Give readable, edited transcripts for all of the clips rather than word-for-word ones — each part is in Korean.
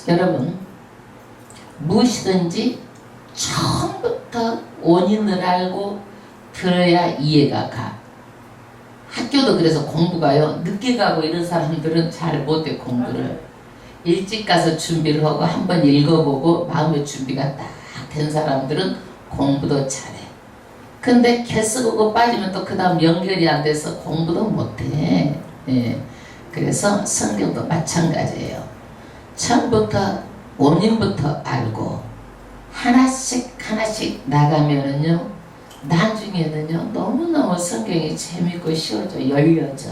여러분, 무엇이든지 처음부터 원인을 알고 들어야 이해가 가. 학교도 그래서 공부가요, 늦게 가고 이런 사람들은 잘 못해. 공부를 일찍 가서 준비를 하고 한번 읽어보고 마음의 준비가 딱 된 사람들은 공부도 잘해. 근데 개쓰고 빠지면 또 그 다음 연결이 안 돼서 공부도 못해. 예. 그래서 성경도 마찬가지예요. 처음부터 원인부터 알고 하나씩 하나씩 나가면은요, 나중에는요 너무너무 성경이 재밌고 쉬워져. 열려져.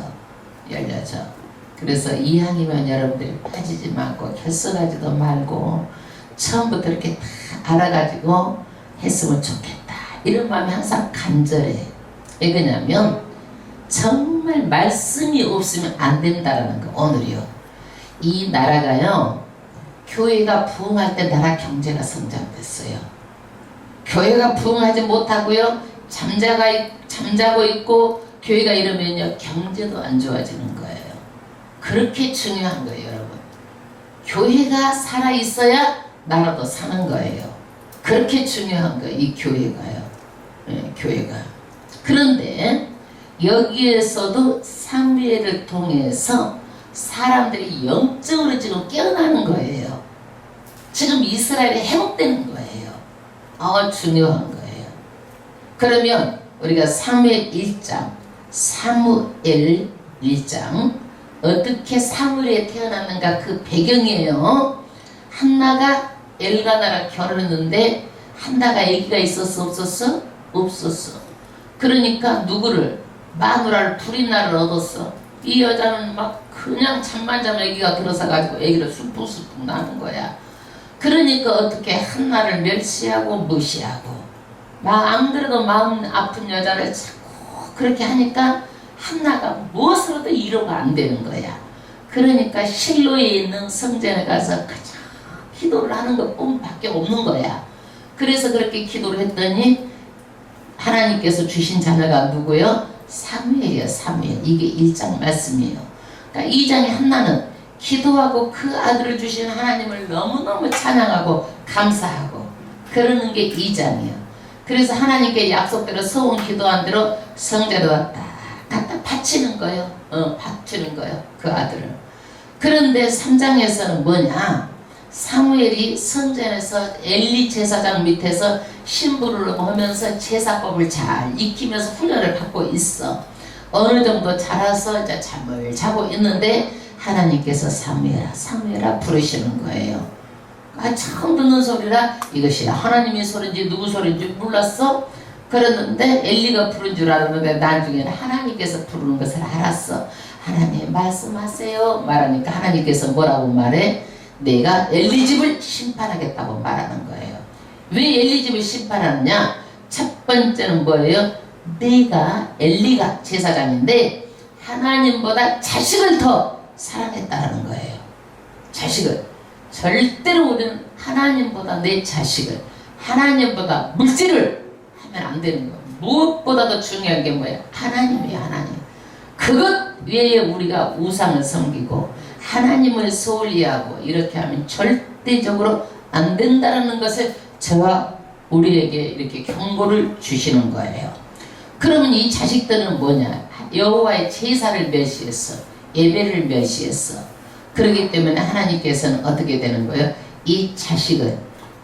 그래서 이왕이면 여러분들이 빠지지 말고 결석하지도 말고 처음부터 이렇게 다 알아가지고 했으면 좋겠다, 이런 마음이 항상 간절해. 왜 그러냐면 정말 말씀이 없으면 안 된다라는 거. 오늘이요, 이 나라가요, 교회가 부흥할 때 나라 경제가 성장됐어요. 교회가 부흥하지 못하고요, 잠자고 있고 교회가 이러면요, 경제도 안 좋아지는 거예요. 그렇게 중요한 거예요, 여러분. 교회가 살아있어야 나라도 사는 거예요. 그렇게 중요한 거예요, 이 교회가요. 네, 교회가. 그런데 여기에서도 사무엘을 통해서 사람들이 영적으로 지금 깨어나는 거예요. 지금 이스라엘이 회복되는 거예요. 중요한 거예요. 그러면 우리가 사무엘 1장, 사무엘 1장, 어떻게 사무엘이 태어났는가, 그 배경이에요. 한나가 엘가나랑 결혼했는데 한나가 아기가 있었어, 없었어? 없었어. 그러니까 누구를? 마누라를, 브리나를 얻었어. 이 여자는 막 그냥 잠만 자면 아기가 들어서 가지고 아기를 술풍술풍 나는 거야. 그러니까 어떻게 한나를 멸시하고 무시하고, 막 안 그래도 마음 아픈 여자를 자꾸 그렇게 하니까 한나가 무엇으로도 위로가 안 되는 거야. 그러니까 실로에 있는 성전에 가서 그저 기도를 하는 것뿐밖에 없는 거야. 그래서 그렇게 기도를 했더니 하나님께서 주신 자녀가 누구요? 사무엘이요, 사무엘. 이게 1장 말씀이에요. 그러니까 2장의 한나는 기도하고 그 아들을 주신 하나님을 너무너무 찬양하고 감사하고 그러는 게 2장이에요. 그래서 하나님께 약속대로 서원 기도한 대로 성전에 왔다 갖다 바치는 거예요. 바치는 거예요, 그 아들을. 그런데 3장에서는 뭐냐? 사무엘이 성전에서 엘리 제사장 밑에서 신부를 하면서 제사법을 잘 익히면서 훈련을 받고 있어. 어느 정도 자라서 이제 잠을 자고 있는데 하나님께서 사무엘아, 사무엘아 부르시는 거예요. 처음 듣는 소리라 이것이 하나님의 소리인지 누구 소리인지 몰랐어. 그랬는데 엘리가 부른 줄 알았는데 나중에는 하나님께서 부르는 것을 알았어. 하나님 말씀하세요 말하니까 하나님께서 뭐라고 말해? 내가 엘리 집을 심판하겠다고 말하는 거예요. 왜 엘리 집을 심판하느냐? 첫 번째는 뭐예요? 내가, 엘리가 제사장인데 하나님보다 자식을 더 사랑했다는 거예요. 자식을. 절대로 우리는 하나님보다 내 자식을, 하나님보다 물질을 하면 안 되는 거예요. 무엇보다도 중요한 게 뭐예요? 하나님이에요, 하나님. 그것 외에 우리가 우상을 섬기고 하나님을 소홀히하고 이렇게 하면 절대적으로 안 된다는 것을 저와 우리에게 이렇게 경고를 주시는 거예요. 그러면 이 자식들은 뭐냐? 여호와의 제사를 멸시했어. 예배를 멸시했어. 그렇기 때문에 하나님께서는 어떻게 되는 거예요? 이 자식을,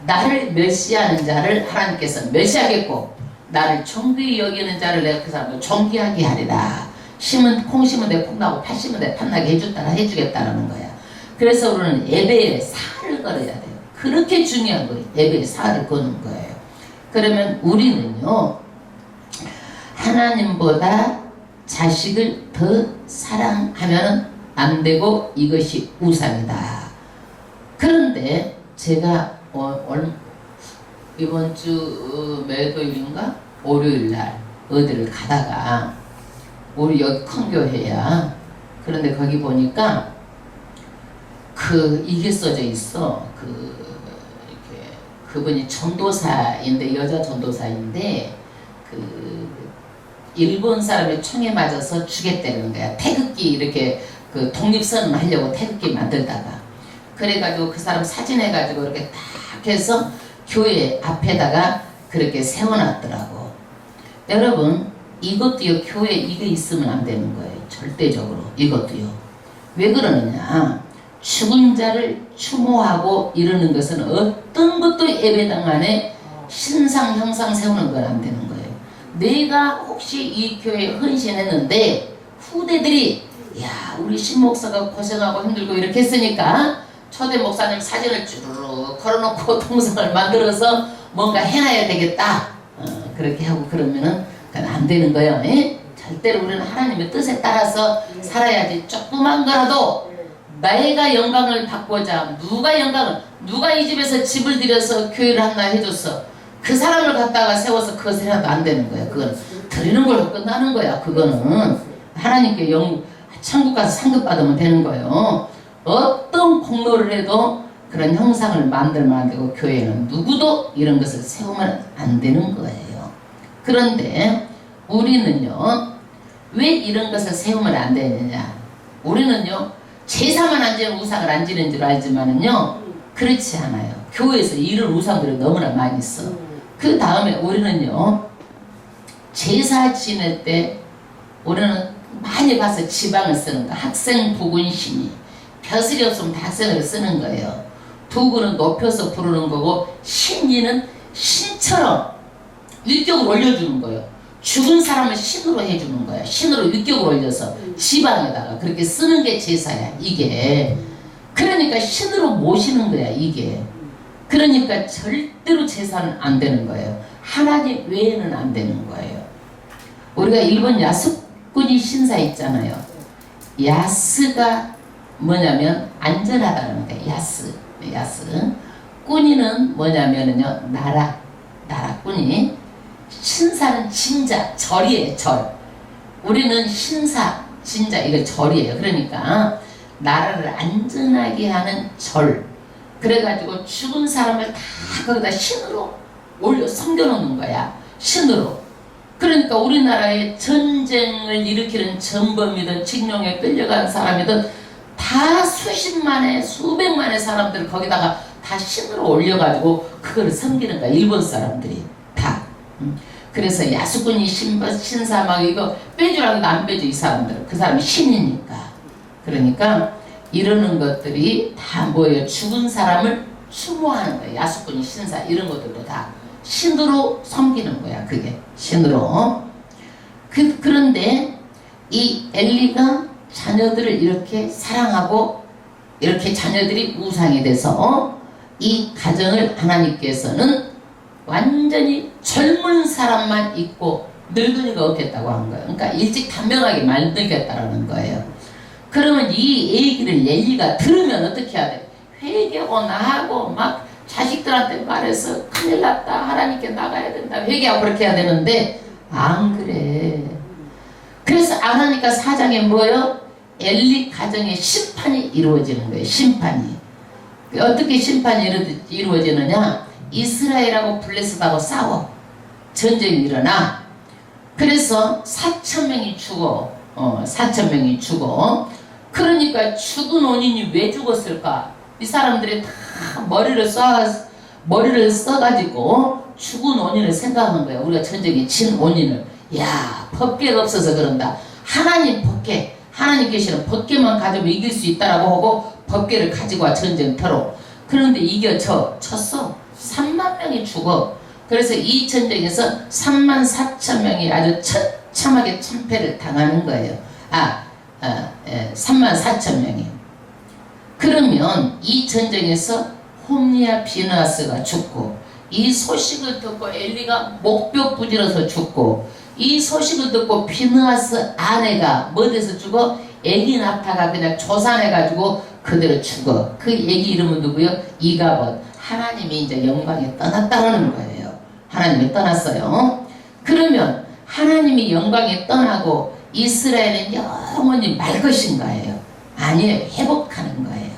나를 멸시하는 자를 하나님께서 멸시하겠고 나를 존귀히 여기는 자를 내가 그 사람을 존귀하게 하리라. 콩 심은 데 콩 나고 팥 심은 데 팥 나게 해주겠다라는 거야. 그래서 우리는 예배에 사를 걸어야 돼요. 그렇게 중요한 거예요. 예배에 사를 거는 거예요. 그러면 우리는요, 하나님보다 자식을 더 사랑하면 안 되고 이것이 우상이다. 그런데 제가 이번 주 매도일인가? 월요일날 어디를 가다가 우리 여기 큰 교회야. 그런데 거기 보니까 이게 써져 있어. 이렇게 그분이 전도사인데, 여자 전도사인데 일본 사람의 총에 맞아서 죽였다는 거야. 태극기 이렇게 독립선언 하려고 태극기 만들다가. 그래가지고 그 사람 사진해가지고 이렇게 딱 해서 교회 앞에다가 그렇게 세워놨더라고. 여러분, 이것도요, 교회에 이게 있으면 안 되는 거예요. 절대적으로. 이것도요. 왜 그러느냐. 죽은 자를 추모하고 이러는 것은 어떤 것도 예배당 안에 신상, 형상 세우는 건 안 되는 거예요. 내가 혹시 이 교회에 헌신했는데 후대들이 야, 우리 신목사가 고생하고 힘들고 이렇게 했으니까 초대 목사님 사진을 쭈르륵 걸어놓고 동상을 만들어서 뭔가 해놔야 되겠다. 그렇게 하고 그러면은 그건 안 되는 거예요. 에? 절대로 우리는 하나님의 뜻에 따라서 살아야지. 조그만 거라도 내가 영광을 받고자 누가 이 집에서 집을 들여서 교회를 하나 해줬어. 그 사람을 갖다가 세워서 그것을 해도 안 되는 거야. 그건 드리는 걸로 끝나는 거야. 그거는 하나님께 천국 가서 상급 받으면 되는 거예요. 어떤 공로를 해도 그런 형상을 만들면 안 되고 교회는 누구도 이런 것을 세우면 안 되는 거예요. 그런데 우리는요, 왜 이런 것을 세우면 안 되느냐. 우리는요, 제사만 안 지는 우상을 안 지는 줄 알지만은요, 그렇지 않아요. 교회에서 이런 우상들이 너무나 많이 있어. 그 다음에 우리는요, 제사 지낼 때 우리는 많이 봐서 지방을 쓰는 거. 학생 부군신이 벼슬이 없으면 다 학생을 쓰는 거예요. 두구는 높여서 부르는 거고 신이는 신처럼 율격을 올려주는 거예요. 죽은 사람을 신으로 해주는 거야. 신으로 율격을 올려서 지방에다가 그렇게 쓰는 게 제사야. 이게 그러니까 신으로 모시는 거야. 이게 그러니까 절대로 제사는 안 되는 거예요. 하나님 외에는 안 되는 거예요. 우리가 일본 야스쿠니 신사 있잖아요. 야스가 뭐냐면 안전하다는 거예요. 야스. 꾸니는 뭐냐면은요, 나라꾸니. 신사는 진자, 절이에요. 절. 우리는 신사, 진자, 이거 절이에요. 그러니까 나라를 안전하게 하는 절. 그래가지고 죽은 사람을 다 거기다 신으로 올려 섬겨놓는 거야. 신으로. 그러니까 우리나라에 전쟁을 일으키는 전범이든 징용에 끌려간 사람이든 다 수십만의 수백만의 사람들을 거기다가 다 신으로 올려가지고 그거를 섬기는 거야. 일본 사람들이 다. 그래서 야스쿠니 신사 막 이거 빼주라고 안 빼줘. 이 사람들은. 그 사람이 신이니까. 그러니까 이러는 것들이 다 뭐예요? 죽은 사람을 추모하는 거예요. 야스쿠니 신사 이런 것들도 다 신으로 섬기는 거야. 그게 신으로. 그런데 이 엘리가 자녀들을 이렇게 사랑하고 이렇게 자녀들이 우상이 돼서 이 가정을 하나님께서는 완전히 젊은 사람만 있고 늙은이가 없겠다고 한 거예요. 그러니까 일찍 단명하게 만들겠다라는 거예요. 그러면 이 얘기를 엘리가 들으면 어떻게 해야 돼? 회개하고 나하고 막 자식들한테 말해서 큰일 났다. 하나님께 나가야 된다. 회개하고 그렇게 해야 되는데 안 그래. 그래서 안 하니까 4장에 뭐예요? 엘리 가정의 심판이 이루어지는 거예요. 심판이. 어떻게 심판이 이루어지느냐? 이스라엘하고 블레셋하고 싸워. 전쟁이 일어나. 그래서 4,000명이 죽어. 4,000명이 죽어. 그러니까 죽은 원인이 왜 죽었을까? 이 사람들이 다 머리를 써가지고 죽은 원인을 생각하는 거야. 우리가 전쟁에 진 원인을. 야, 법궤가 없어서 그런다. 하나님 법궤. 하나님 계시는 법궤만 가지고 이길 수 있다라고 하고 법궤를 가지고 와 전쟁터로. 그런데 쳤어. 3만 명이 죽어. 그래서 이 전쟁에서 34,000명이 아주 처참하게 참패를 당하는 거예요. 34,000명이. 그러면 이 전쟁에서 홈리아 비느하스가 죽고 이 소식을 듣고 엘리가 목뼈 부질러서 죽고 이 소식을 듣고 비느하스 아내가 뭐 돼서 죽어? 애기 낳다가 그냥 조산해가지고 그대로 죽어. 그 애기 이름은 누구요? 이가봇. 하나님이 이제 영광에 떠났다는 거예요. 하나님이 떠났어요. 그러면 하나님이 영광에 떠나고 이스라엘은 영원히 말 것인가요? 아니에요. 회복하는 거예요.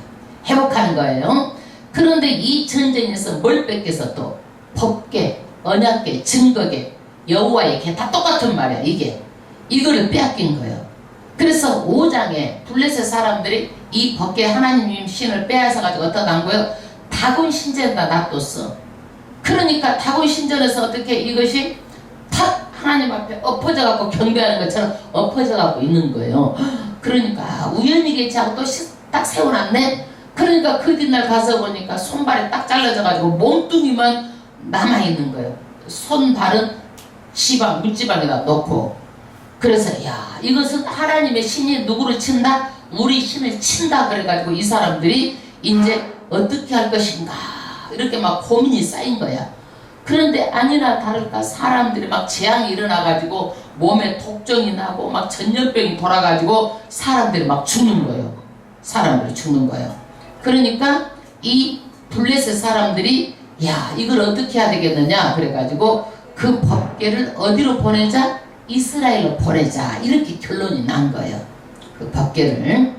회복하는 거예요. 그런데 이 전쟁에서 뭘 뺏겨서 또 법궤, 언약궤, 증거궤, 여호와의 궤 다 똑같은 말이야. 이거를 빼앗긴 거예요. 그래서 5장에 블레셋 사람들이 이 법궤 하나님 신을 빼앗아 가지고 어디다 난 거예요? 다곤 신전에다 놔뒀어. 그러니까 다곤 신전에서 어떻게 이것이 탁 하나님 앞에 엎어져 갖고 경배하는 것처럼 엎어져 갖고 있는 거예요. 그러니까 우연히 계치하고 또 딱 세워놨네. 그러니까 그 뒷날 가서 보니까 손발이 딱 잘라져 가지고 몸뚱이만 남아있는 거예요. 손발은 지방, 물지방에다 넣고. 그래서 야, 이것은 하나님의 신이 누구를 친다? 우리 신을 친다. 그래가지고 이 사람들이 이제 어떻게 할 것인가 이렇게 막 고민이 쌓인 거야. 그런데 아니나 다를까 사람들이 막 재앙이 일어나가지고 몸에 독정이 나고 막 전염병이 돌아가지고 사람들이 막 죽는 거예요. 사람들이 죽는 거예요. 그러니까 이 블레셋 사람들이 야, 이걸 어떻게 해야 되겠느냐 그래가지고 그 법궤를 어디로 보내자? 이스라엘로 보내자. 이렇게 결론이 난 거예요. 그 법궤를.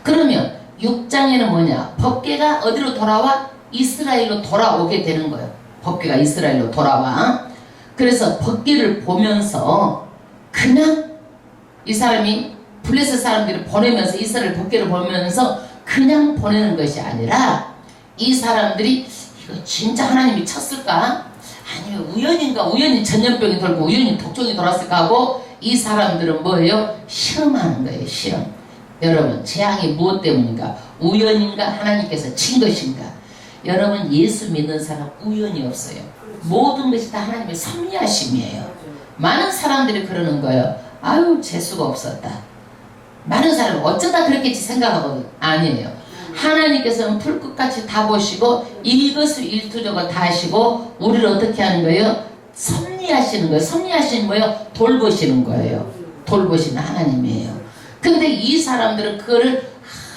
그러면 6장에는 뭐냐? 법궤가 어디로 돌아와? 이스라엘로 돌아오게 되는 거예요. 법궤가 이스라엘로 돌아와. 그래서 법궤를 보면서 그냥 이 사람이 블레셋 사람들을 보내면서 이스라엘 법궤를 보면서 그냥 보내는 것이 아니라 이 사람들이 이거 진짜 하나님이 쳤을까? 아니면 우연인가? 우연히 전염병이 돌고 우연히 독종이 돌았을까 하고 이 사람들은 뭐예요? 실험하는 거예요. 실험. 여러분 재앙이 무엇 때문인가? 우연인가? 하나님께서 친 것인가? 여러분 예수 믿는 사람 우연이 없어요. 모든 것이 다 하나님의 섭리하심이에요. 많은 사람들이 그러는 거예요. 아유 재수가 없었다. 많은 사람은 어쩌다 그렇게 생각하거든. 아니에요. 하나님께서는 풀끝같이 다 보시고 일거수일투족을 다 하시고 우리를 어떻게 하는 거예요? 섭리하시는 거예요. 섭리하시는 거예요. 돌보시는 거예요. 돌보시는 하나님이에요. 근데 이 사람들은 그거를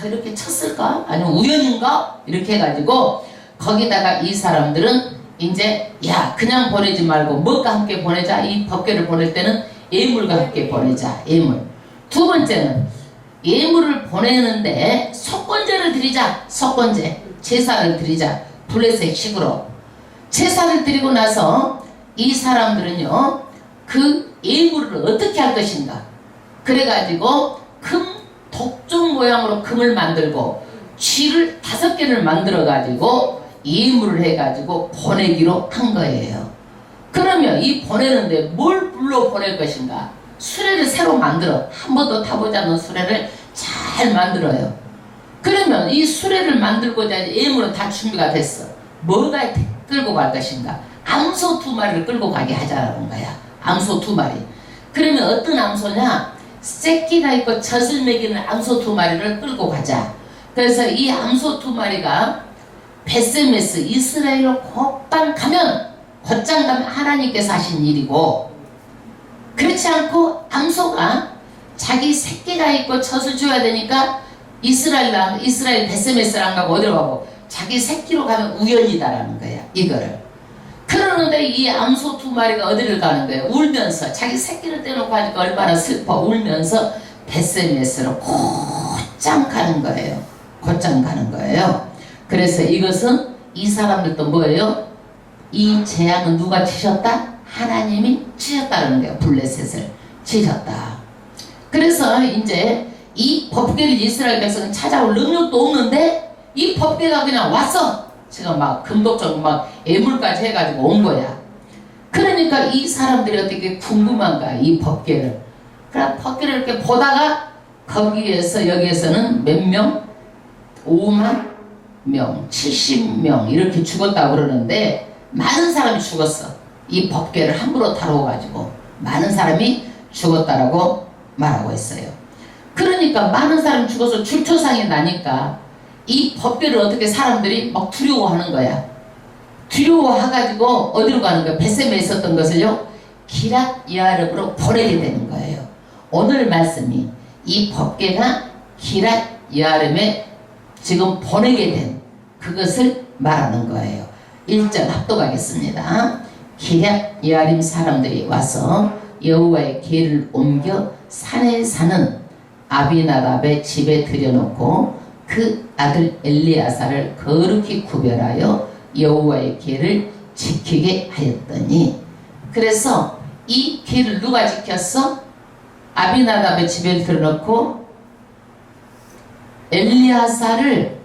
이렇게 쳤을까? 아니면 우연인가? 이렇게 해가지고 거기다가 이 사람들은 이제 야 그냥 보내지 말고 뭐가 함께 보내자. 이 법궤를 보낼 때는 예물과 함께 보내자. 예물. 두 번째는 예물을 보내는데 속건제를 드리자. 속건제 제사를 드리자. 블레셋 식으로 제사를 드리고 나서 이 사람들은요 그 예물을 어떻게 할 것인가. 그래가지고 금 독종 모양으로 금을 만들고 쥐를 5개를 만들어 가지고 예물을 해가지고 보내기로 한 거예요. 그러면 이 보내는데 뭘 불러 보낼 것인가. 수레를 새로 만들어. 한 번도 타보지 않은 수레를 잘 만들어요. 그러면 이 수레를 만들고자 예물은 다 준비가 됐어. 뭐가 끌고 갈 것인가. 암소 2마리를 끌고 가게 하자는 거야. 암소 2마리. 그러면 어떤 암소냐. 새끼가 있고 젖을 먹이는 암소 2마리를 끌고 가자. 그래서 이 암소 2마리가 베세메스 이스라엘로 곧장 가면 하나님께서 하신 일이고, 그렇지 않고 암소가 자기 새끼가 있고 젖을 줘야 되니까 이스라엘 베세메스를 안 가고 어디로 가고 자기 새끼로 가면 우연이다라는 거야. 이거를. 그러는데 이 암소 2마리가 어디를 가는 거예요? 울면서 자기 새끼를 떼놓고 하니까 얼마나 슬퍼. 울면서 베세메스로 곧장 가는 거예요. 곧장 가는 거예요. 그래서 이것은 이 사람들도 뭐예요? 이 재앙은 누가 치셨다? 하나님이 치셨다는 거예요. 블레셋을 치셨다. 그래서 이제 이 법궤를 이스라엘 백성은 찾아올 능력도 없는데 이 법궤가 그냥 왔어. 지금 막 금독적 막 예물까지 해가지고 온 거야. 그러니까 이 사람들이 어떻게 궁금한가 이 법궤를. 그러니까 법궤를 이렇게 보다가 거기에서 여기에서는 몇 명? 5만 명, 70명 이렇게 죽었다고 그러는데 많은 사람이 죽었어. 이 법궤를 함부로 다뤄가지고 많은 사람이 죽었다라고 말하고 있어요. 그러니까 많은 사람이 죽어서 출초상이 나니까 이 법궤를 어떻게 사람들이 막 두려워하는 거야. 두려워해가지고 어디로 가는 거야? 베셈에 있었던 것을요 기랏 여아름으로 보내게 되는 거예요. 오늘 말씀이 이 법궤가 기랏 여아름에 지금 보내게 된 그것을 말하는 거예요. 1절 합독하겠습니다. 기랏 여아림 사람들이 와서 여호와의 궤를 옮겨 산에 사는 아비나답의 집에 들여놓고 그 아들 엘리야사를 거룩히 구별하여 여호와의 궤를 지키게 하였더니, 그래서 이 궤를 누가 지켰어? 아비나답의 집에 들어놓고 엘리아사를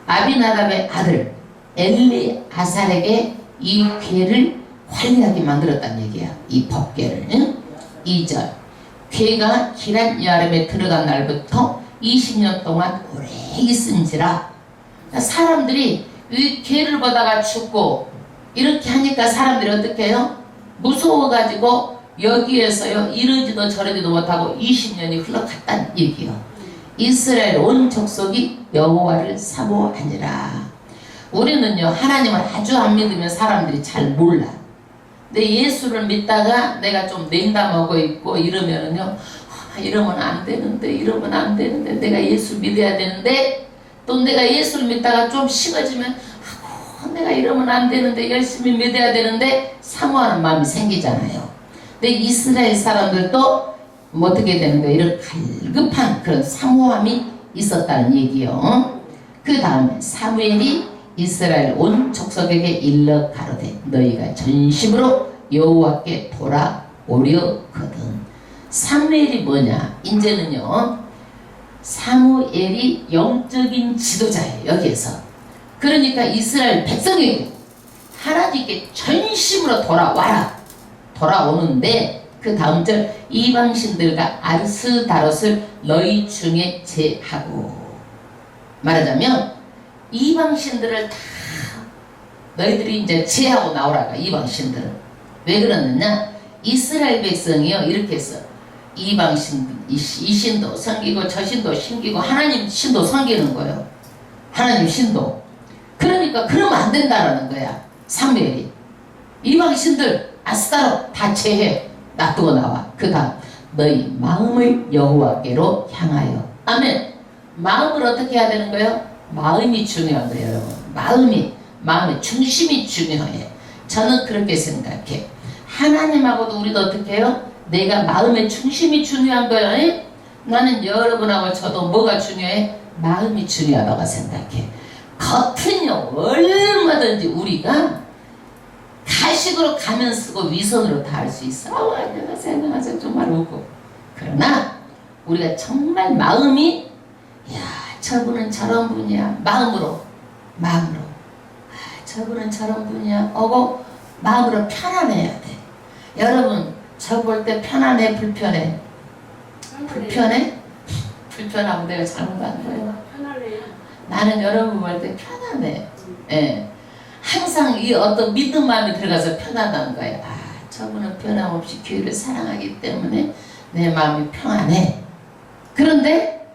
아비나답의 아들 엘리아살에게 이 궤를 관리하게 만들었다는 얘기야. 이 법궤를. 응? 2절 궤가 기란 여름에 들어간 날부터 20년 동안 오래 있은지라. 사람들이 이 궤를 보다가 죽고 이렇게 하니까 사람들이 어떻게 해요? 무서워가지고 여기에서요 이러지도 저러지도 못하고 20년이 흘러갔다는 얘기요. 이스라엘 온 족속이 여호와를 사모하니라. 우리는요 하나님을 아주 안 믿으면 사람들이 잘 몰라. 근데 예수를 믿다가 내가 좀 냉담하고 있고 이러면은요 이러면 안 되는데 이러면 안 되는데 내가 예수 믿어야 되는데 또 내가 예수를 믿다가 좀 식어지면 내가 이러면 안 되는데 열심히 믿어야 되는데 사모하는 마음이 생기잖아요. 근데 이스라엘 사람들도 뭐 어떻게 되는 거예요? 이런 갈급한 그런 사모함이 있었다는 얘기요. 그 다음에 사무엘이 이스라엘 온 족속에게 일러 가로되 너희가 전심으로 여호와께 돌아오려거든. 사무엘이 뭐냐? 이제는요 사무엘이 영적인 지도자예요. 여기에서 그러니까 이스라엘 백성에게 하나님께 전심으로 돌아오는데 그 다음 절 이방신들과 아스다롯을 너희 중에 제하고. 말하자면 이방신들을 다 너희들이 이제 제하고 나오라가. 이방신들을 왜 그러느냐? 이스라엘 백성이요 이렇게 했어. 이방신 이 신도 섬기고 저 신도 섬기고 하나님 신도 섬기는 거예요. 하나님 신도. 그러니까 그러면 안 된다라는 거야. 사무엘이 이방신들 아스다롯 다 제해 놔두고 나와. 그 다음 너희 마음을 여호와께로 향하여. 아멘. 마음을 어떻게 해야 되는 거예요? 마음이 중요한 거예요 여러분. 마음의 중심이 중요해. 저는 그렇게 생각해. 하나님하고도 우리도 어떻게 해요? 내가 마음의 중심이 중요한 거예요. 나는 여러분하고 저도 뭐가 중요해? 마음이 중요하다고 생각해. 겉은요 얼마든지 우리가 가식으로 가면 쓰고 위선으로 다 할 수 있어. 안녕하세요 정말 웃고. 그러나 우리가 정말 마음이 야 저분은 저런 분이야 마음으로 저분은 저런 분이야 하고 마음으로 편안해야 돼. 여러분 저 볼 때 편안해 불편해? 불편해? 불편하면 내가 잘못한 거예요. 나는 여러분 볼 때 편안해. 예. 항상 이 어떤 믿음 마음이 들어가서 편하다는 거예요. 아, 저분은 변함없이 교회를 사랑하기 때문에 내 마음이 평안해. 그런데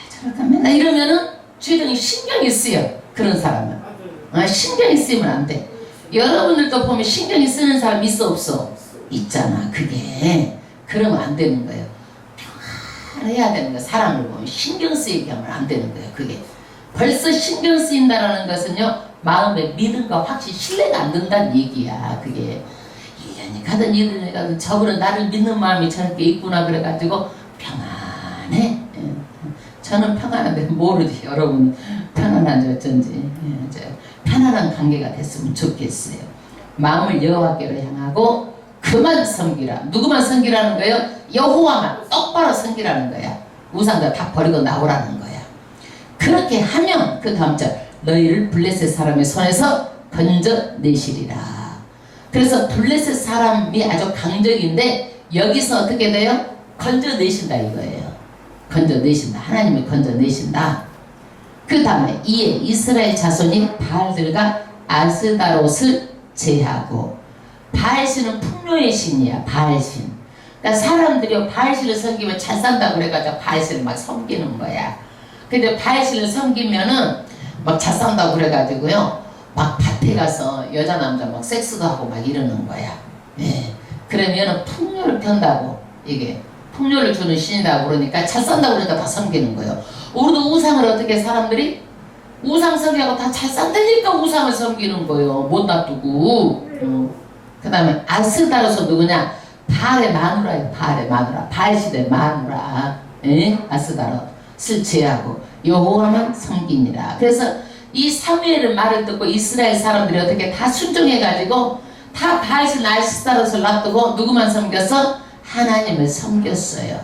저럴까 맨날 이러면은 주인이 신경이 쓰여. 그런 사람은. 신경이 쓰이면 안 돼. 여러분들도 보면 신경이 쓰는 사람 있어 없어? 있잖아. 그게 그러면 안 되는 거예요. 평안해야 되는 거예요. 사람을 보면 신경 쓰이게 하면 안 되는 거예요. 그게 벌써 신경 쓰인다라는 것은요 마음의 믿음과 확실히 신뢰가 안 된다는 얘기야. 그게 1년이 가든 2년이 가든 저분은 나를 믿는 마음이 저렇게 있구나 그래가지고 평안해. 저는 평안한데 모르지. 여러분 평안한지 어쩐지. 편안한 관계가 됐으면 좋겠어요. 마음을 여호와께로 향하고 그만 섬기라. 누구만 섬기라는 거예요? 여호와만 똑바로 섬기라는 거야. 우상도 다 버리고 나오라는 거야. 그렇게 하면 그 다음 절 너희를 블레셋 사람의 손에서 건져내시리라. 그래서 블레셋 사람이 아주 강적인데 여기서 어떻게 돼요? 건져내신다 이거예요. 건져내신다. 하나님이 건져내신다. 그 다음에 이에 이스라엘 자손이 바알들과 아스다롯을 제하고. 바알신은 풍요의 신이야. 바알신. 그러니까 사람들이 바알신을 섬기면 잘 산다고 그래가지고 바알신을 막 섬기는 거야. 근데 바알신을 섬기면은 막 잘 산다고 그래가지고요 막 밭에 가서 여자 남자 막 섹스도 하고 막 이러는 거야. 예. 그러면은 풍요를 편다고. 이게 풍요를 주는 신이라고 그러니까 잘 산다고 그러니까 다 섬기는 거예요. 우리도 우상을 어떻게 사람들이 우상 섬기하고 다 잘 산다니까 우상을 섬기는 거예요. 못 놔두고. 그 다음에 아스다롯은 누구냐? 바알의 마누라예요. 바알의 마누라. 바알시대 마누라. 예? 아스다롯을 제하고 여호와만 섬기니라. 그래서 이 사무엘의 말을 듣고 이스라엘 사람들이 어떻게 다 순종해가지고 다 바알신 아스다롯을 놔두고 누구만 섬겼어? 하나님을 섬겼어요.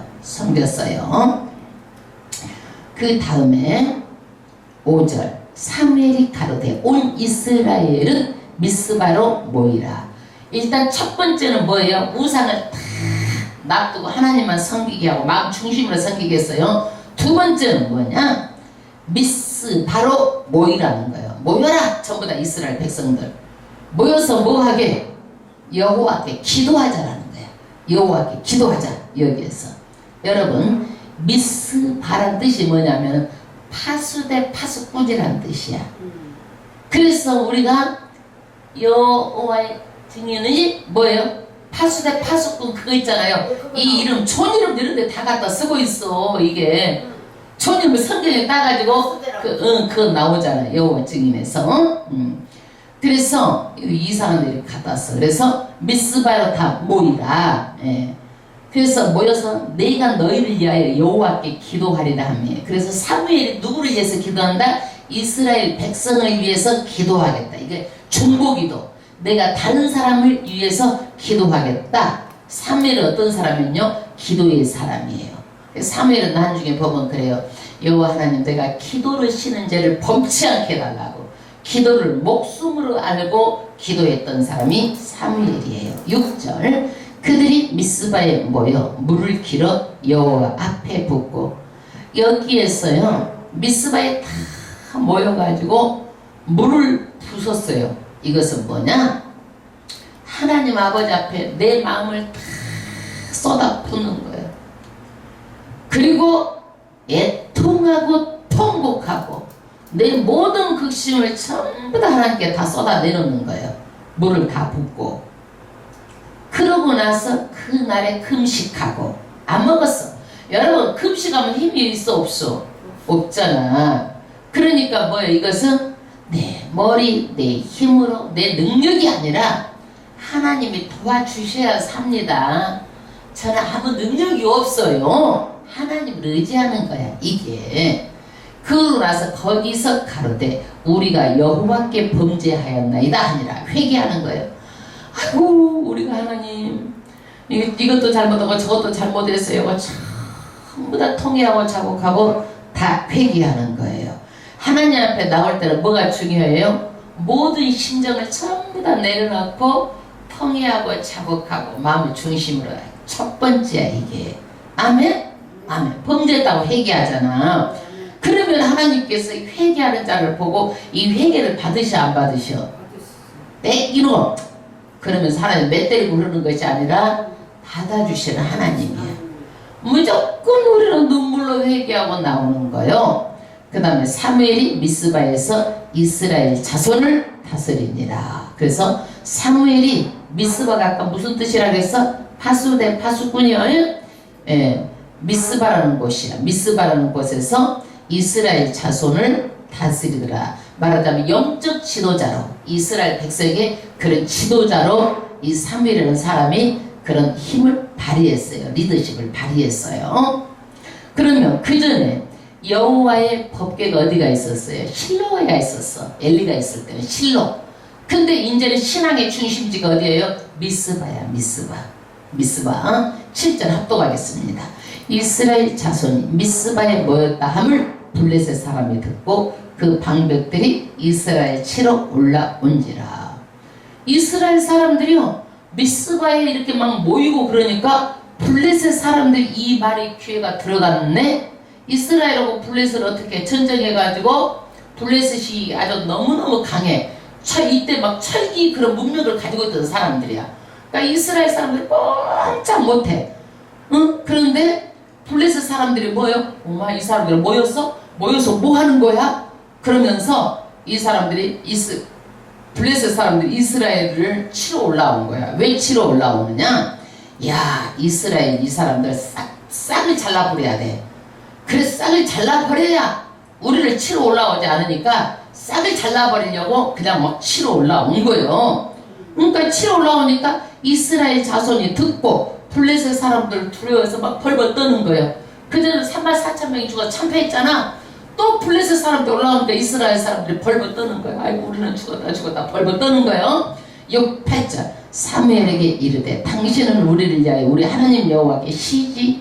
그 다음에 5절 사무엘이 가로되 온 이스라엘은 미스바로 모이라. 일단 첫 번째는 뭐예요? 우상을 다 놔두고 하나님만 섬기게 하고 마음 중심으로 섬기게 했어요. 두 번째는 뭐냐? 미스바로 모이라는 거예요. 모여라. 전부 다 이스라엘 백성들 모여서 뭐하게? 여호와께 기도하자라는 거예요. 여호와께 기도하자. 여기에서 여러분 미스바란 뜻이 뭐냐면 파수대 파수꾼이라는 뜻이야. 그래서 우리가 여호와의 증인이 뭐예요? 파수대 파수꾼 그거 있잖아요. 이 이름 촌이름 이런 데 다 갖다 쓰고 있어. 이게 촌이름을 성경에 따가지고 그거 나오잖아요. 여호와 증인에서. 그래서 이상한 데 갖다 써. 그래서 미스바로 다 모이라. 예. 그래서 모여서 내가 너희를 위하여 여호와께 기도하리라 하며. 그래서 사무엘이 누구를 위해서 기도한다? 이스라엘 백성을 위해서 기도하겠다. 이게 중보기도. 내가 다른 사람을 위해서 기도하겠다. 사무엘은 어떤 사람이요? 기도의 사람이에요. 사무엘은 나중에 보면 그래요. 여호와 하나님 내가 기도를 쉬는 죄를 범치 않게 해달라고 기도를 목숨으로 알고 기도했던 사람이 사무엘이에요. 6절 그들이 미스바에 모여 물을 길어 여호와 앞에 붓고. 여기에서요 미스바에 다 모여가지고 물을 부었어요. 이것은 뭐냐? 하나님 아버지 앞에 내 마음을 다 쏟아 붓는 거예요. 그리고 애통하고 통곡하고 내 모든 극심을 전부 다 하나님께 다 쏟아 내놓는 거예요. 물을 다 붓고. 그러고 나서 그날에 금식하고 안 먹었어. 여러분 금식하면 힘이 있어 없어? 없잖아. 그러니까 뭐예요? 이것은 내 머리, 내 힘으로, 내 능력이 아니라 하나님이 도와주셔야 삽니다. 저는 아무 능력이 없어요. 하나님을 의지하는 거야 이게. 그러고 나서 거기서 가로되 우리가 여호와께 범죄하였나이다 하니라. 회개하는 거예요. 아이고 우리가 하나님 이것도 잘못하고 저것도 잘못했어요. 전부 다 통회하고 자복하고 다 회개하는 거예요. 하나님 앞에 나올 때는 뭐가 중요해요? 모든 심정을 전부 다 내려놓고 통회하고 자복하고 마음을 중심으로 해요. 첫 번째야 이게. 아멘? 아멘. 범죄했다고 회개하잖아. 그러면 하나님께서 회개하는 자를 보고 이 회개를 받으셔 안 받으셔? 이놈! 그러면서 하나님 매 때리고 그러는 것이 아니라 받아주시는 하나님이야. 무조건 우리는 눈물로 회개하고 나오는 거요. 그 다음에 사무엘이 미스바에서 이스라엘 자손을 다스리니라. 그래서 사무엘이 미스바가 아까 무슨 뜻이라고 했어? 파수대 파수꾼이요. 예, 미스바라는 곳이야. 미스바라는 곳에서 이스라엘 자손을 다스리더라. 말하자면 영적 지도자로 이스라엘 백성의 그런 지도자로 이 사무엘이라는 사람이 그런 힘을 발휘했어요. 리더십을 발휘했어요. 그러면 그 전에 여호와의 법궤가 어디가 있었어요? 실로가 있었어. 엘리가 있을 때는 실로. 근데 이제는 신앙의 중심지가 어디예요? 미스바야. 미스바. 7절 합독하겠습니다. 이스라엘 자손이 미스바에 모였다 함을 블레셋 사람이 듣고 그 방백들이 이스라엘 치러 올라온지라. 이스라엘 사람들이요 미스바에 이렇게 막 모이고 그러니까 블레셋 사람들이 이 말이 귀에가 들어갔네. 이스라엘하고 블레셋을 어떻게 전쟁해가지고 블레셋이 아주 너무너무 강해. 이때 막 철기 그런 문명을 가지고 있던 사람들이야. 그러니까 이스라엘 사람들이 꼼짝 못해. 응? 그런데 블레셋 사람들이 뭐예요? 이 사람들이 모여서 뭐 하는 거야? 그러면서 이 사람들이 블레셋 사람들이 이스라엘을 치러 올라온 거야. 왜 치러 올라오느냐? 야 이스라엘 이 사람들 싹을 잘라버려야 돼. 그래서 싹을 잘라버려야 우리를 치러 올라오지 않으니까 싹을 잘라버리려고 그냥 막 치러 올라온 거예요. 그러니까 치러 올라오니까 이스라엘 자손이 듣고 블레셋 사람들 두려워서 막 벌벌 떠는 거예요. 그전에는 34,000명이 죽어 참패했잖아. 또 블레셋 사람들 올라오니까 이스라엘 사람들이 벌벌 떠는 거예요. 아이고 우리는 죽었다 벌벌 떠는 거예요. 6, 8절 사무엘에게 이르되 당신은 우리를 위하여 우리 하나님 여호와께 시지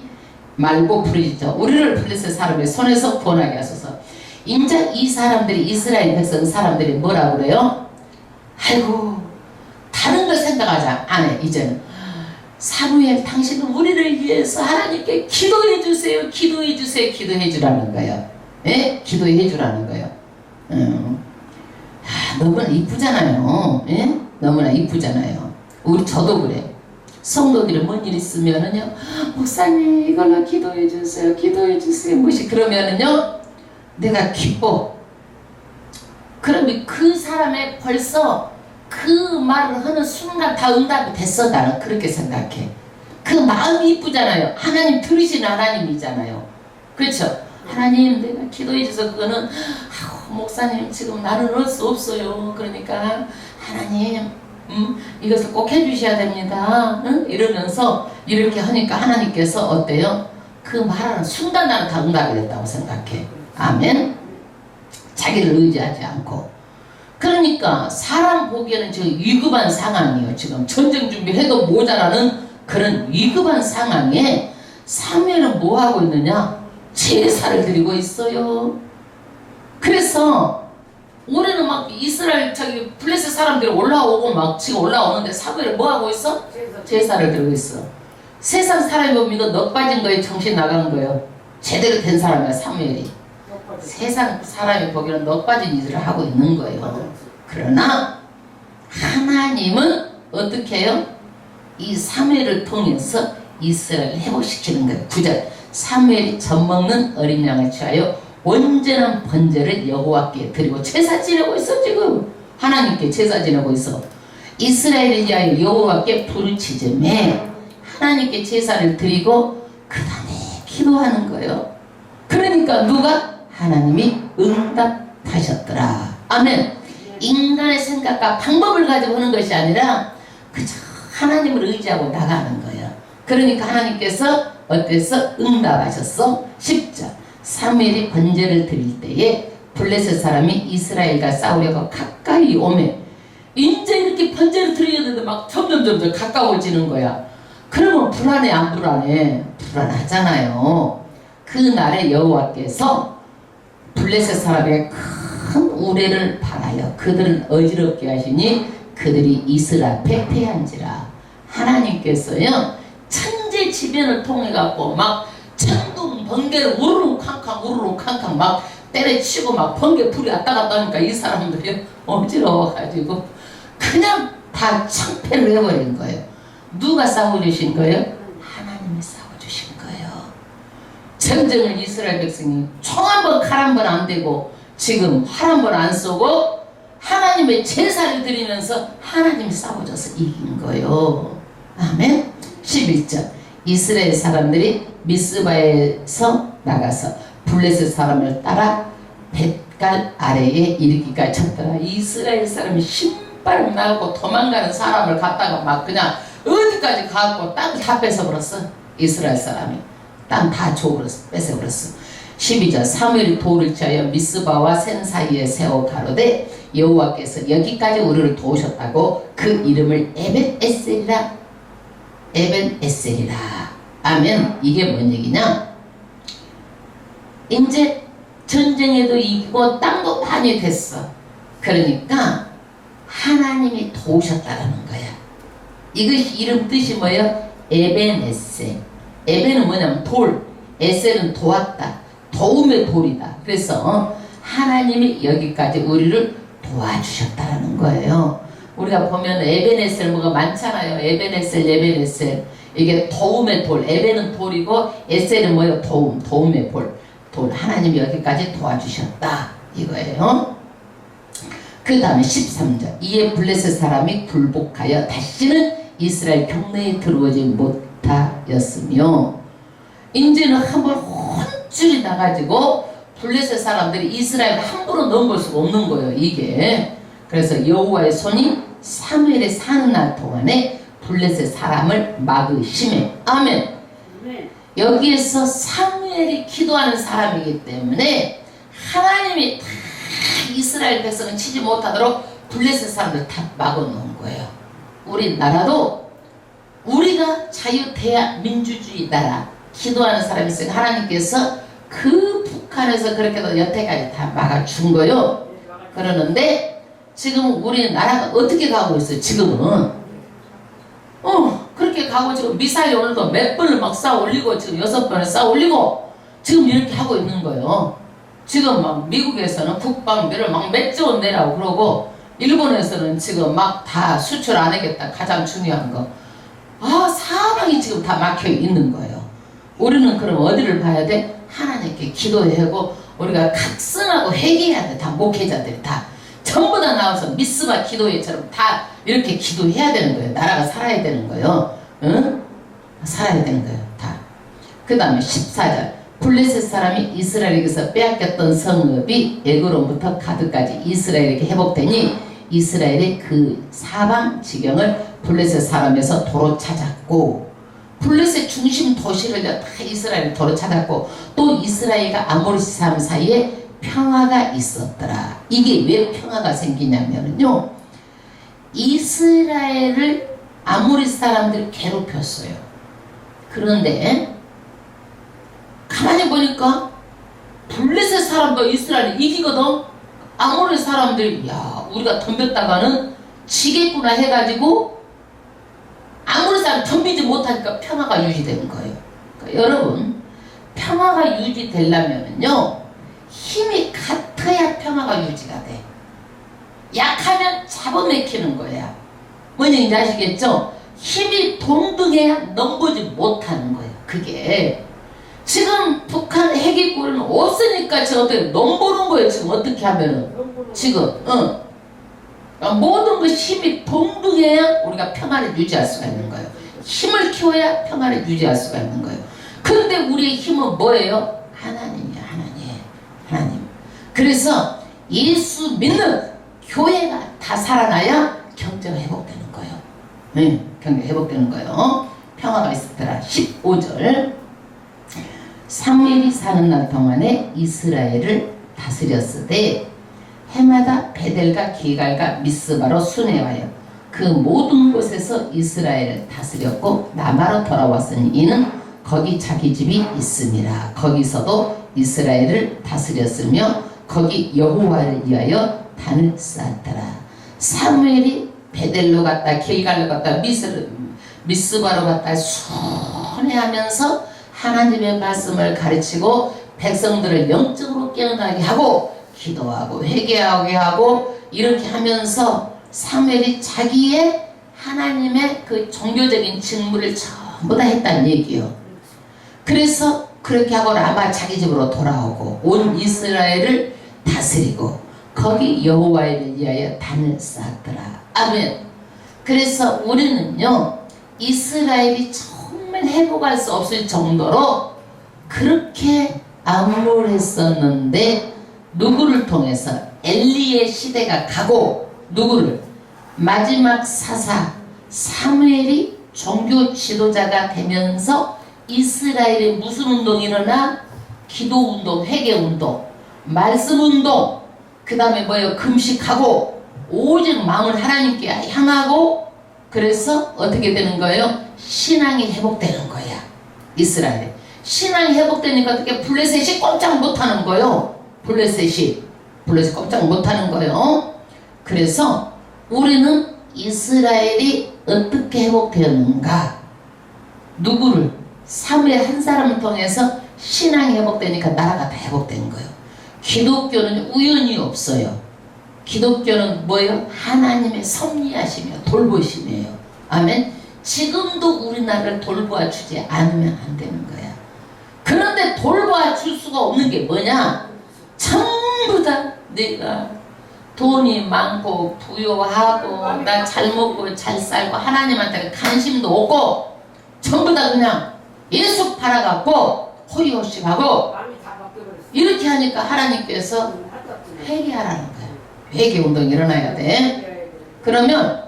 말고 부르짖어 우리를 블레셋 사람의 손에서 구원하게 하소서. 인자 이 사람들이 이스라엘 백성 사람들이 뭐라고 그래요? 아이고 다른 걸 생각하지 않아. 이제는 사무엘 당신은 우리를 위해서 하나님께 기도해 주세요. 기도해 주세요. 기도해 주라는 거예요. 예? 기도해 주라는 거예요. 너무나 이쁘잖아요. 예? 너무나 이쁘잖아요. 저도 그래. 성도들이 뭔 일 있으면은요, 목사님 이걸로 기도해 주세요. 기도해 주세요. 뭐시 그러면은요, 내가 기뻐. 그러면 그 사람의 벌써 그 말을 하는 순간 다 응답이 됐어. 나는 그렇게 생각해. 그 마음이 이쁘잖아요. 하나님 들으시는 하나님이잖아요. 그렇죠? 하나님 내가 기도해 줘서 그거는 목사님 지금 나는 올 수 없어요. 그러니까 하나님 이것을 꼭 해주셔야 됩니다. 응? 이러면서 이렇게 하니까 하나님께서 어때요? 그 말하는 순간 나는 다 응답이 됐다고 생각해. 아멘. 자기를 의지하지 않고. 그러니까 사람 보기에는 지금 위급한 상황이에요. 지금 전쟁 준비해도 모자라는 그런 위급한 상황에 사무엘은 뭐 하고 있느냐? 제사를 드리고 있어요. 그래서 올해는 막 이스라엘 블레셋 사람들이 올라오고 막 지금 올라오는데 사무엘은 뭐 하고 있어? 제사를 드리고 있어. 세상 사람이 보면 넉 빠진 거에 정신 나가는 거예요. 제대로 된 사람이야 사무엘이. 세상 사람이 보기에는 넉 빠진 일을 하고 있는 거예요. 그러나 하나님은 어떻게 해요? 이 사무엘을 통해서 이스라엘을 회복시키는 거예요. 9절 사무엘이 젖먹는 어린 양을 취하여 온전한 번제를 여호와께 드리고 제사 지내고 있어. 지금 하나님께 제사 지내고 있어. 이스라엘을 위하여 여호와께 부르짖음에 하나님께 제사를 드리고 그 다음에 기도하는 거예요. 그러니까 누가? 하나님이 응답하셨더라. 아멘. 인간의 생각과 방법을 가지고 하는 것이 아니라 그저 하나님을 의지하고 나가는 거예요. 그러니까 하나님께서 어때서 응답하셨어? 10절 사무엘이 번제를 드릴 때에 블레셋 사람이 이스라엘과 싸우려고 가까이 오매 이제 이렇게 번제를 드려야 되는데 막 점점 가까워지는 거야. 그러면 불안해 안 불안해? 불안하잖아요. 그날에 여호와께서 블레셋 사람에게 큰 우레를 발하여 그들을 어지럽게 하시니 그들이 이슬 앞에 패한지라. 하나님께서요 천재지변을 통해 갖고 막 천둥 번개를 우르르 캉캉 막 때려치고 막 번개 불이 왔다 갔다 하니까 이 사람들이 어지러워 가지고 그냥 다 창패를 해버린 거예요. 누가 싸워주신 거예요? 하나님이 싸워주신 거예요. 전쟁을 이스라엘 백성이 총 한 번 칼 한 번 안 대고 지금 활 한 번 안 쏘고 하나님의 제사를 드리면서 하나님이 싸워줘서 이긴 거예요. 아멘. 11절 이스라엘 사람들이 미스바에서 나가서 블레셋 사람을 따라 뱃갈 아래에 이르기까지 쳤더라. 이스라엘 사람이 신발 나고 도망가는 사람을 갖다가 막 그냥 어디까지 가고 땅 다 뺏어버렸어. 이스라엘 사람이 땅 다 뺏어버렸어. 12절 사무엘이 돌을 취하여 미스바와 센 사이에 세워 가로되 여호와께서 여기까지 우리를 도우셨다고 그 이름을 에벤에셀이라. 아멘. 이게 뭔 얘기냐? 이제 전쟁에도 이기고 땅도 많이 됐어. 그러니까 하나님이 도우셨다라는 거야. 이것이 이름 뜻이 뭐예요? 에벤에셀. 에벤은 뭐냐면 돌, 에셀은 도왔다. 도움의 돌이다. 그래서 하나님이 여기까지 우리를 도와주셨다라는 거예요. 우리가 보면 에벤에셀 뭐가 많잖아요. 에벤에셀 이게 도움의 돌. 에벤은 돌이고 에셀은 뭐예요? 도움의 돌. 하나님이 여기까지 도와주셨다 이거예요. 그 다음에 13절 이에 블레셋 사람이 굴복하여 다시는 이스라엘 경내에 들어오지 못하였으며 이제는 한번 혼쭐이 나가지고 블레셋 사람들이 이스라엘을 함부로 넘볼 수가 없는 거예요. 이게 그래서 여호와의 손이 사무엘의 사는 날 동안에 블레셋 사람을 막으심에. 아멘. 여기에서 사무엘이 기도하는 사람이기 때문에 하나님이 다 이스라엘 백성을 치지 못하도록 블레셋 사람들 다 막아놓은 거예요. 우리나라도 우리가 자유대민주주의 나라 기도하는 사람이 있으니까 하나님께서 그 북한에서 그렇게도 여태까지 다 막아준 거요. 그러는데 지금 우리나라가 어떻게 가고 있어요? 지금은 그렇게 가고 지금 미사일 오늘도 몇 번을 막 쌓아 올리고 지금 6번을 쌓아 올리고 지금 이렇게 하고 있는 거예요. 지금 막 미국에서는 국방비를 막 몇 조 원 내라고 그러고 일본에서는 지금 막 다 수출 안 하겠다. 가장 중요한 거. 사방이 지금 다 막혀 있는 거예요. 우리는 그럼 어디를 봐야 돼? 하나님께 기도해야 하고 우리가 각성하고 회개해야 돼. 다 목회자들이 다 전부 다 나와서 미스바 기도회처럼 다 이렇게 기도해야 되는 거예요. 나라가 살아야 되는 거예요. 응? 살아야 되는 거예요. 다. 그 다음에 14절 블레셋 사람이 이스라엘에게서 빼앗겼던 성읍이 에그론부터 가드까지 이스라엘에게 회복되니 이스라엘의 그 사방 지경을 블레셋 사람에서 도로 찾았고 블레셋 중심 도시를 다 이스라엘이 도로 찾았고 또 이스라엘과 아모리 사람 사이에 평화가 있었더라. 이게 왜 평화가 생기냐면요 이스라엘을 아모리 사람들이 괴롭혔어요. 그런데 가만히 보니까 블레셋 사람도 이스라엘이 이기거든. 아모리 사람들이 야 우리가 덤볐다가는 지겠구나 해가지고 아모리 사람 덤비지 못하니까 평화가 유지되는 거예요. 그러니까 여러분 평화가 유지되려면요 힘이 같아야 평화가 유지가 돼. 약하면 잡아먹히는 거야. 뭔지 아시겠죠? 힘이 동등해야 넘보지 못하는 거예요. 그게 지금 북한 핵기구는 없으니까 지금 어떻게 넘보는 거예요. 지금 어떻게 하면은 지금 모든 그 힘이 동등해야 우리가 평화를 유지할 수가 있는 거예요. 힘을 키워야 평화를 유지할 수가 있는 거예요. 근데 우리의 힘은 뭐예요? 하나님이야. 하나님. 그래서 예수 믿는 교회가 다 살아나야 경제가 회복되는 거예요. 네, 경제가 회복되는 거예요. 평화가 있었더라. 15절 사무엘이 사는 날 동안에 이스라엘을 다스렸으되 해마다 베델과 길갈과 미스바로 순회하여 그 모든 곳에서 이스라엘을 다스렸고 라마로 돌아왔으니 이는 거기 자기 집이 있음이라. 거기서도 이스라엘을 다스렸으며 거기 여호와를 위하여 단을 쌓았더라. 사무엘이 베델로 갔다 길갈로 갔다 미스바로 갔다 순회하면서 하나님의 말씀을 가르치고 백성들을 영적으로 깨어나게 하고 기도하고 회개하게 하고 이렇게 하면서 사무엘이 자기의 하나님의 그 종교적인 직무를 전부 다 했다는 얘기요. 그래서 그렇게 하고 라마 자기 집으로 돌아오고 온 이스라엘을 다스리고 거기 여호와를 위하여 단을 쌓았더라. 아멘. 그래서 우리는요 이스라엘이 정말 회복할 수 없을 정도로 그렇게 암울했었는데 누구를 통해서 엘리의 시대가 가고 누구를 마지막 사사 사무엘이 종교 지도자가 되면서 이스라엘에 무슨 운동이 일어나? 기도 운동, 회개 운동, 말씀 운동, 그 다음에 뭐예요? 금식하고 오직 마음을 하나님께 향하고 그래서 어떻게 되는 거예요? 신앙이 회복되는 거야. 이스라엘 신앙이 회복되니까 어떻게 블레셋이 꼼짝 못하는 거예요. 블레셋이 꼼짝 못하는 거예요. 그래서 우리는 이스라엘이 어떻게 회복되었는가? 누구를? 사무엘 한 사람을 통해서 신앙이 회복되니까 나라가 다 회복된 거예요. 기독교는 우연이 없어요. 기독교는 뭐예요? 하나님의 섭리하시며 돌보심이에요. 아멘. 지금도 우리나라를 돌보아 주지 않으면 안 되는 거야. 그런데 돌보아 줄 수가 없는 게 뭐냐? 전부 다 내가 돈이 많고 부유하고 나 잘 먹고 잘 살고 하나님한테 관심도 없고 전부 다 그냥 예수 팔아갖고 호의호식하고 이렇게 하니까 하나님께서 회개하라는 거예요. 회개운동이 일어나야 돼. 그러면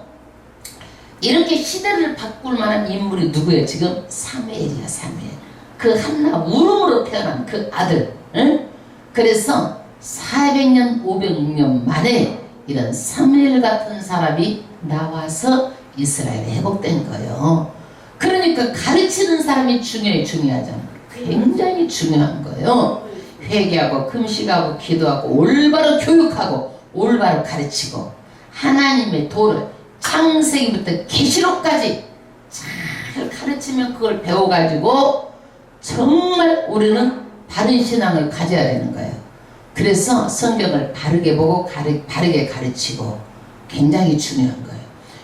이렇게 시대를 바꿀 만한 인물이 누구예요? 지금 사무엘이야. 사무엘. 그 한나 우름으로 태어난 그 아들. 응? 그래서 400년 500년 만에 이런 사무엘 같은 사람이 나와서 이스라엘이 회복된 거예요. 그러니까 가르치는 사람이 중요하잖아. 굉장히 중요한 거예요. 회개하고 금식하고 기도하고 올바로 교육하고 올바로 가르치고 하나님의 도를 창세기부터 계시록까지 잘 가르치면 그걸 배워가지고 정말 우리는 바른 신앙을 가져야 되는 거예요. 그래서 성경을 바르게 보고 바르게 가르치고 굉장히 중요한 거예요.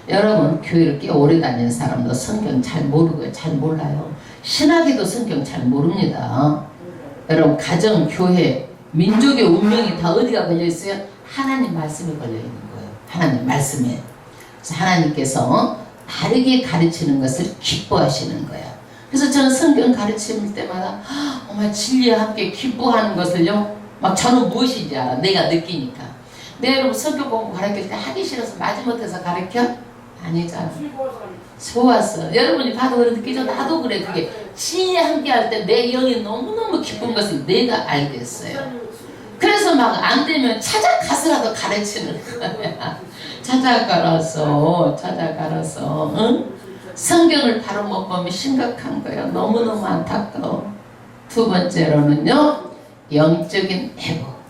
여러분 교회를 꽤 오래 다니는 사람도 성경 잘 모르고요. 잘 몰라요. 신학에도 성경 잘 모릅니다. 여러분 가정, 교회, 민족의 운명이 다 어디가 걸려있어요? 하나님 말씀에 걸려있는 거예요. 하나님 말씀에. 그래서 하나님께서 바르게 가르치는 것을 기뻐하시는 거예요. 그래서 저는 성경 가르칠 때마다 정말 진리와 함께 기뻐하는 것을요 막 저는 무엇인지 알아. 내가 느끼니까. 내가 여러분 성경 공부 가르칠 때 하기 싫어서 마지못해서 가르쳐? 아니잖아. 좋았어. 여러분이 봐도 그래 느끼죠? 나도 그래. 그게 진리와 함께 할 때 내 영이 너무너무 기쁜 것을 내가 알겠어요. 그래서 막 안 되면 찾아가서라도 가르치는 거야. 찾아가라서 응? 성경을 바로 못 보면 심각한 거예요. 너무너무 안타까워. 두 번째로는요 영적인 회복.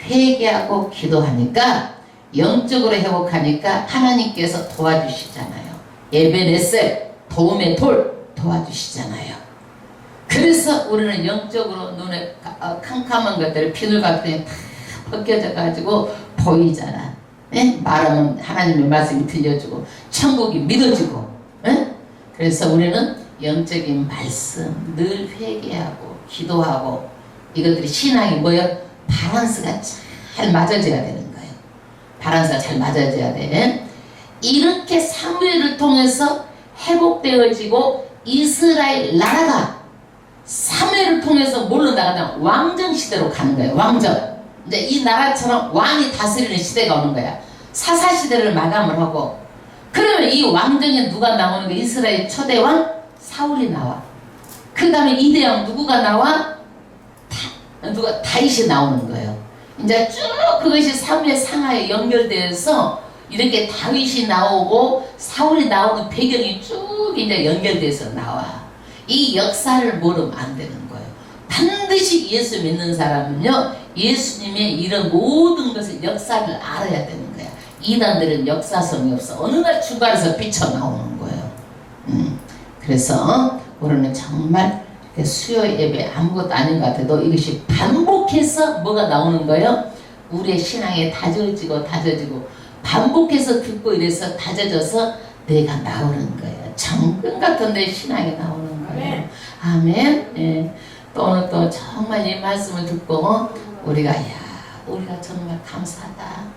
회개하고 기도하니까 영적으로 회복하니까 하나님께서 도와주시잖아요. 에베네셀 도움의 돌 도와주시잖아요. 그래서 우리는 영적으로 눈에 캄캄한 것들이 비늘 같은 게 다 벗겨져 가지고 보이잖아. 예? 말하면 하나님의 말씀이 들려주고 천국이 믿어지고. 예? 그래서 우리는 영적인 말씀 늘 회개하고 기도하고 이것들이 신앙이 뭐예요? 바란스가 잘 맞아져야 되는 거예요. 바란스가 잘 맞아져야 돼. 이렇게 사무엘을 통해서 회복되어지고 이스라엘 나라가 사무엘을 통해서 뭘로 나가냐? 왕정 시대로 가는 거예요. 왕정. 이제 이 나라처럼 왕이 다스리는 시대가 오는 거야. 사사 시대를 마감을 하고. 그러면 이 왕정에 누가 나오는 거야? 이스라엘 초대 왕 사울이 나와. 그 다음에 2대 왕 누구가 나와? 다윗이 나오는 거예요. 이제 쭉 그것이 사무엘 상하에 연결돼서 이렇게 다윗이 나오고 사울이 나오는 배경이 쭉 이제 연결돼서 나와. 이 역사를 모르면 안 되는 거예요. 반드시 예수 믿는 사람은요 예수님의 이런 모든 것을 역사를 알아야 되는 거야. 이단들은 역사성이 없어. 어느 날 중간에서 비쳐나오는 거예요. 그래서 우리는 정말 수요 예배 아무것도 아닌 것 같아도 이것이 반복해서 뭐가 나오는 거예요? 우리의 신앙에 다져지고 반복해서 듣고 이래서 다져져서 내가 나오는 거예요. 정금 같은 내 신앙이 나오는 거예요. 아멘. 예. 또 오늘 또 정말 이 말씀을 듣고 우리가 정말 감사하다.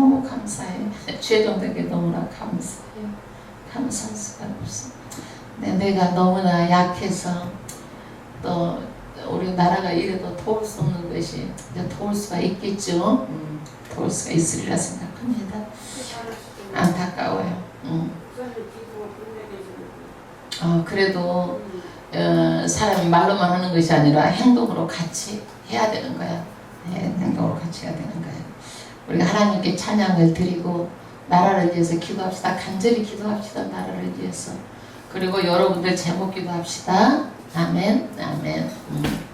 너무 감사해요. 주의종들에게 너무나 감사해요. 감사할 수가 없어. 내가 너무나 약해서 또 우리 나라가 이래도 도울 수 없는 것이 이제 도울 수가 있겠죠. 도울 수가 있으리라 생각합니다. 안타까워요. 그래도 사람이 말로만 하는 것이 아니라 행동으로 같이 해야 되는 거야. 행동으로 같이 해야 되는 거야. 우리가 하나님께 찬양을 드리고 나라를 위해서 기도합시다. 간절히 기도합시다. 나라를 위해서. 그리고 여러분들 제목 기도합시다. 아멘. 아멘.